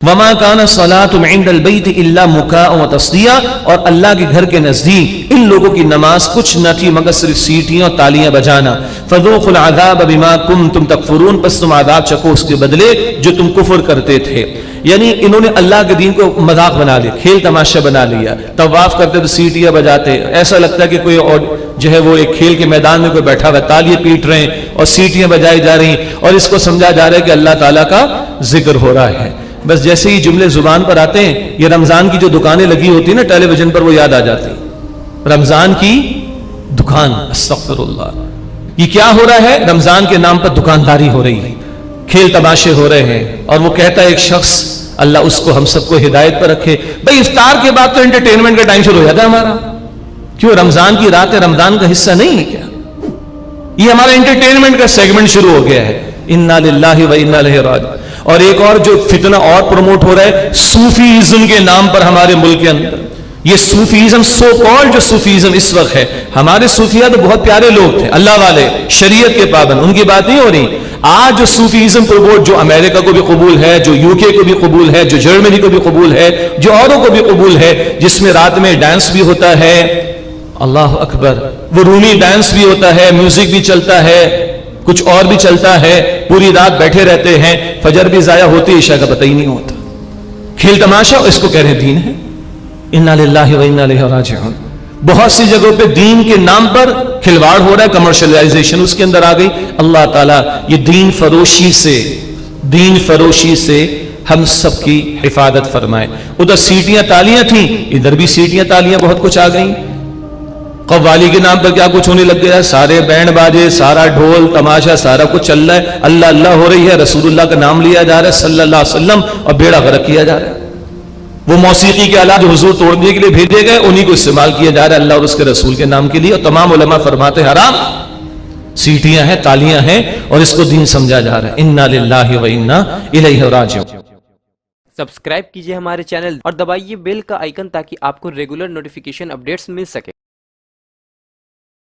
وما کان الصلاۃ عند البیت الا مکاء و تصدیہ، اور اللہ کے گھر کے نزدیک ان لوگوں کی نماز کچھ نہ تھی مگر صرف سیٹیاں اور تالیاں بجانا. فذوقوا العذاب بما کنتم تکفرون، پس تم عذاب چکھو اس کے بدلے جو تم کفر کرتے تھے. یعنی انہوں نے اللہ کے دین کو مذاق بنا لیا، کھیل تماشا بنا لیا. طواف کرتے تو سیٹیاں بجاتے، ایسا لگتا ہے کہ کوئی اور جو ہے وہ ایک کھیل کے میدان میں کوئی بیٹھا ہوا، تالیاں پیٹ رہے ہیں اور سیٹیاں بجائی جا رہی ہیں، اور اس کو سمجھا جا رہا ہے کہ اللہ تعالیٰ کا ذکر ہو رہا ہے. بس جیسے ہی جملے زبان پر آتے ہیں، یہ رمضان کی جو دکانیں لگی ہوتی ہیں نا ٹیلی ویژن پر، وہ یاد آ جاتی. رمضان کی دکان، استغفر اللہ. یہ کیا ہو رہا ہے؟ رمضان کے نام پر دکانداری ہو رہی ہے، کھیل تماشے ہو رہے ہیں. اور وہ کہتا ہے ایک شخص، اللہ اس کو ہم سب کو ہدایت پر رکھے، بھئی افطار کے بعد تو انٹرٹینمنٹ کا ٹائم شروع ہو جاتا ہے ہمارا. کیوں؟ رمضان کی رات ہے، رمضان کا حصہ نہیں ہے کیا؟ یہ ہمارا انٹرٹینمنٹ کا سیگمنٹ شروع ہو گیا ہے. انا للہ و انا الیہ راجعون. اور ایک اور جو فتنہ اور پروموٹ ہو رہا ہے صوفیزم کے نام پر ہمارے ملک کے اندر. یہ صوفیزم، سو کالڈ جو صوفیزم اس وقت ہے، ہمارے صوفیہ تو بہت پیارے لوگ تھے، اللہ والے، شریعت کے پابند، ان کی بات نہیں ہو رہی. آج جو صوفیزم پروموٹ، جو امریکہ کو بھی قبول ہے، جو یو کے کو بھی قبول ہے، جو جرمنی کو بھی قبول ہے، جو اوروں کو بھی قبول ہے، جس میں رات میں ڈانس بھی ہوتا ہے، اللہ اکبر، وہ رومی ڈانس بھی ہوتا ہے، میوزک بھی چلتا ہے، کچھ اور بھی چلتا ہے، پوری رات بیٹھے رہتے ہیں، فجر بھی ضائع ہوتی، عشاء کا پتہ ہی نہیں ہوتا. کھیل تماشا، اس کو کہہ رہے ہیں دین ہے. انا للہ و انا الیہ راجعون. بہت سی جگہوں پہ دین کے نام پر کھلواڑ ہو رہا ہے، کمرشلائزیشن اس کے اندر آ گئی. اللہ تعالیٰ یہ دین فروشی سے ہم سب کی حفاظت فرمائے. ادھر سیٹیاں تالیاں تھیں، ادھر بھی سیٹیاں تالیاں بہت کچھ آ گئیں. قوالی کے نام پر کیا کچھ ہونے لگ گیا، سارے بینڈ باجے، سارا ڈھول تماشا، سارا کچھ چل رہا ہے. اللہ اللہ ہو رہی ہے، رسول اللہ کا نام لیا جا رہا ہے صلی اللہ علیہ وسلم، اور بیڑا غرق کیا جا رہا ہے. وہ موسیقی کے آلات جو حضور توڑنے کے لیے بھیجے گئے، انہی کو استعمال کیا جا رہا ہے اللہ اور اس کے رسول کے نام کے لیے. اور تمام علماء فرماتے ہیں حرام. سیٹیاں ہیں، تالیاں ہیں، اور اس کو دین سمجھا جا رہا ہے. انا للہ و انا الیہ راجعون. سبسکرائب کیجئے ہمارے چینل اور دبائیے بیل کا آئیکن تاکہ آپ کو ریگولر نوٹیفیکیشن اپڈیٹس مل سکے.